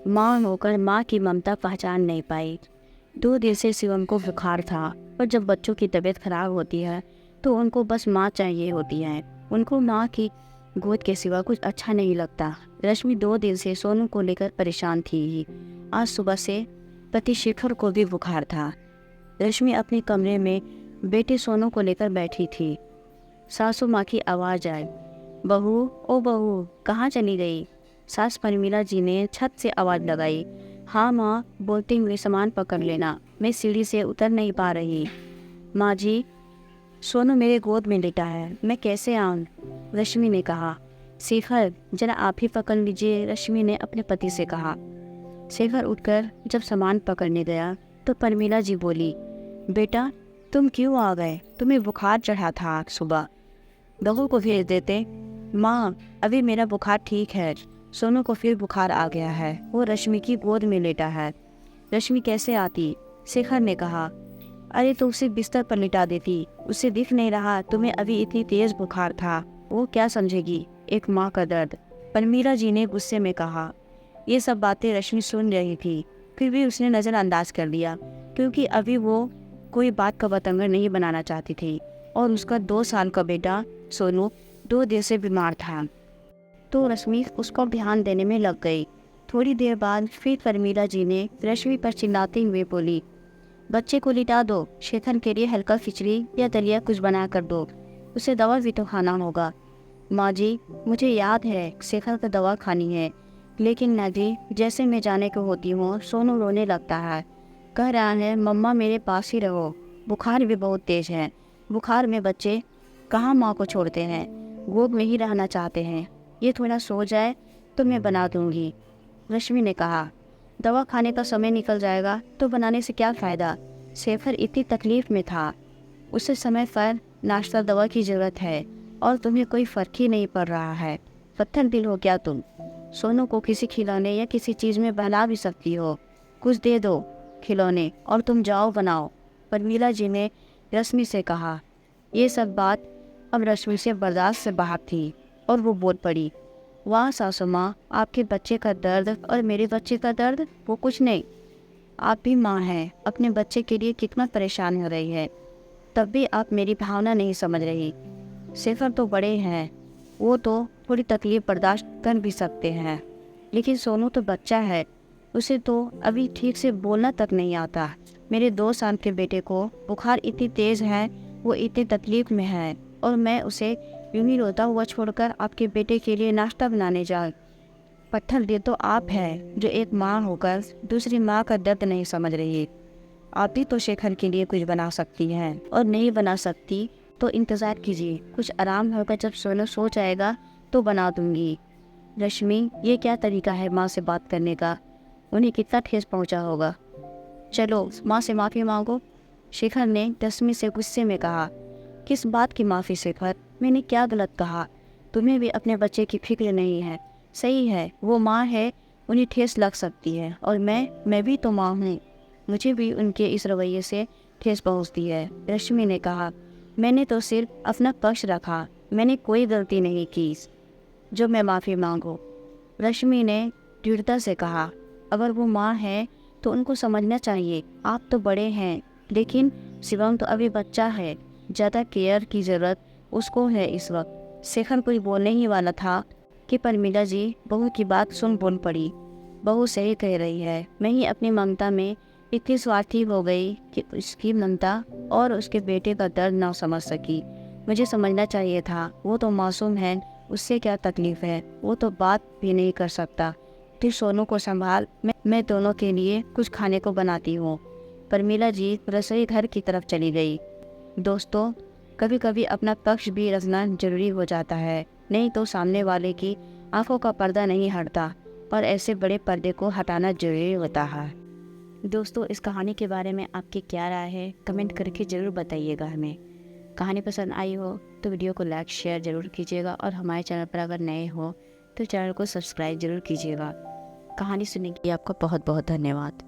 माँ होकर माँ की ममता पहचान नहीं पाई। 2 दिन से शिवम को बुखार था, और जब बच्चों की तबीयत खराब होती है तो उनको बस माँ चाहिए होती है। उनको माँ की गोद के सिवा कुछ अच्छा नहीं लगता। रश्मि 2 दिन से सोनू को लेकर परेशान थी। आज सुबह से पति शेखर को भी बुखार था। रश्मि अपने कमरे में बेटे सोनू को लेकर बैठी थी। सासू माँ की आवाज़ आई, बहू, ओ बहू, कहाँ चली गई? सास परमीला जी ने छत से आवाज़ लगाई। हाँ माँ, बोलते हुए सामान पकड़ लेना, मैं सीढ़ी से उतर नहीं पा रही। माँ जी, सोनू मेरे गोद में लेटा है, मैं कैसे आऊँ? रश्मि ने कहा। शेखर, जरा आप ही पकड़ लीजिए, रश्मि ने अपने पति से कहा। शेखर उठकर जब सामान पकड़ने गया तो परमीला जी बोली, बेटा तुम क्यों आ गए? तुम्हें बुखार चढ़ा था आज सुबह, बहू को भेज देते। माँ, अभी मेरा बुखार ठीक है, सोनू को फिर बुखार आ गया है, वो रश्मि की गोद में लेटा है। रश्मि कैसे आती? शेखर ने कहा। अरे तो उसे बिस्तर पर लिटा देती, उसे दिख नहीं रहा तुम्हें अभी इतनी तेज बुखार था, वो क्या समझेगी एक माँ का दर्द, परमीला जी ने गुस्से में कहा। ये सब बातें रश्मि सुन रही थी, फिर भी उसने नज़रअंदाज कर दिया, क्योंकि अभी वो कोई बात का बतंगड़ नहीं बनाना चाहती थी। और उसका 2 साल का बेटा सोनू 2 दिन से बीमार था, तो रश्मि उसको ध्यान देने में लग गई। थोड़ी देर बाद फिर परमीला जी ने रश्मि पर चिल्लाते हुए बोली, बच्चे को लिटा दो, शेखर के लिए हल्का खिचड़ी या दलिया कुछ बना कर दो, उसे दवा भी तो खाना होगा। माँ जी, मुझे याद है शेखर को दवा खानी है, लेकिन ना जी, जैसे मैं जाने को होती हूँ सोनू रोने लगता है, कह रहा है मम्मा मेरे पास ही रहो, बुखार भी बहुत तेज है। बुखार में बच्चे कहाँ माँ को छोड़ते हैं, गोद में ही रहना चाहते हैं। ये थोड़ा सो जाए तो मैं बना दूंगी, रश्मि ने कहा। दवा खाने का समय निकल जाएगा तो बनाने से क्या फ़ायदा? शेखर इतनी तकलीफ़ में था, उसे समय पर नाश्ता दवा की ज़रूरत है, और तुम्हें कोई फ़र्क ही नहीं पड़ रहा है। पत्थर दिल हो क्या तुम? सोनू को किसी खिलौने या किसी चीज़ में बहला भी सकती हो, कुछ दे दो खिलौने और तुम जाओ बनाओ, परमीला जी ने रश्मि से कहा। ये सब बात अब रश्मि से बर्दाश्त से बाहर थी, और वो बोल पड़ी, वाह सासू माँ, आपके बच्चे का दर्द और मेरे बच्चे का दर्द वो कुछ नहीं। आप भी माँ हैं, अपने बच्चे के लिए कितना परेशान हो रही है, तब भी आप मेरी भावना नहीं समझ रही। शेखर तो बड़े हैं, वो तो थोड़ी तकलीफ बर्दाश्त कर भी सकते हैं, लेकिन सोनू तो बच्चा है, उसे तो अभी ठीक से बोलना तक नहीं आता। मेरे 2 साल के बेटे को बुखार इतनी तेज़ है, वो इतनी तकलीफ में है, और मैं उसे यूं ही रोता हुआ छोड़कर आपके बेटे के लिए नाश्ता बनाने जाऊँ? पत्थर दिल तो आप हैं जो एक माँ होकर दूसरी माँ का दर्द नहीं समझ रही। आप भी तो शेखर के लिए कुछ बना सकती हैं, और नहीं बना सकती तो इंतज़ार कीजिए, कुछ आराम होगा, जब सोनू सो जाएगा तो बना दूंगी। रश्मि, ये क्या तरीका है माँ से बात करने का? उन्हें कितना ठेस पहुँचा होगा। चलो माँ से माफ़ी मांगो, शेखर ने रश्मि से गुस्से में कहा। किस बात की माफ़ी शेखर? मैंने क्या गलत कहा? तुम्हें भी अपने बच्चे की फिक्र नहीं है। सही है, वो माँ है, उन्हें ठेस लग सकती है, और मैं भी तो माँ हूँ, मुझे भी उनके इस रवैये से ठेस पहुँचती है। रश्मि ने कहा, मैंने तो सिर्फ अपना पक्ष रखा, मैंने कोई गलती नहीं की जो मैं माफ़ी मांगूँ। रश्मि ने दृढ़ता से कहा, अगर वो माँ है तो उनको समझना चाहिए, आप तो बड़े हैं, लेकिन शिवम तो अभी बच्चा है, ज़्यादा केयर की ज़रूरत उसको है इस वक्त। शेखर कुछ बोलने ही वाला था कि परमीला जी बहू की बात सुन बोल पड़ी। बहू सही कह रही है, मैं ही अपनी ममता में इतनी स्वार्थी हो गई कि उसकी ममता और उसके बेटे का दर्द ना समझ सकी। मुझे समझना चाहिए था, वो तो मासूम है, उससे क्या तकलीफ़ है, वो तो बात भी नहीं कर सकता। फिर सोनू को संभाल, मैं दोनों के लिए कुछ खाने को बनाती हूँ। परमीला जी रसोई घर की तरफ चली गई। दोस्तों, कभी कभी अपना पक्ष भी रखना जरूरी हो जाता है, नहीं तो सामने वाले की आंखों का पर्दा नहीं हटता, और ऐसे बड़े पर्दे को हटाना जरूरी होता है। दोस्तों, इस कहानी के बारे में आपकी क्या राय है, कमेंट करके ज़रूर बताइएगा हमें। कहानी पसंद आई हो तो वीडियो को लाइक शेयर ज़रूर कीजिएगा, और हमारे चैनल पर अगर नए हो तो चैनल को सब्सक्राइब ज़रूर कीजिएगा। कहानी सुनने के लिए आपका बहुत बहुत धन्यवाद।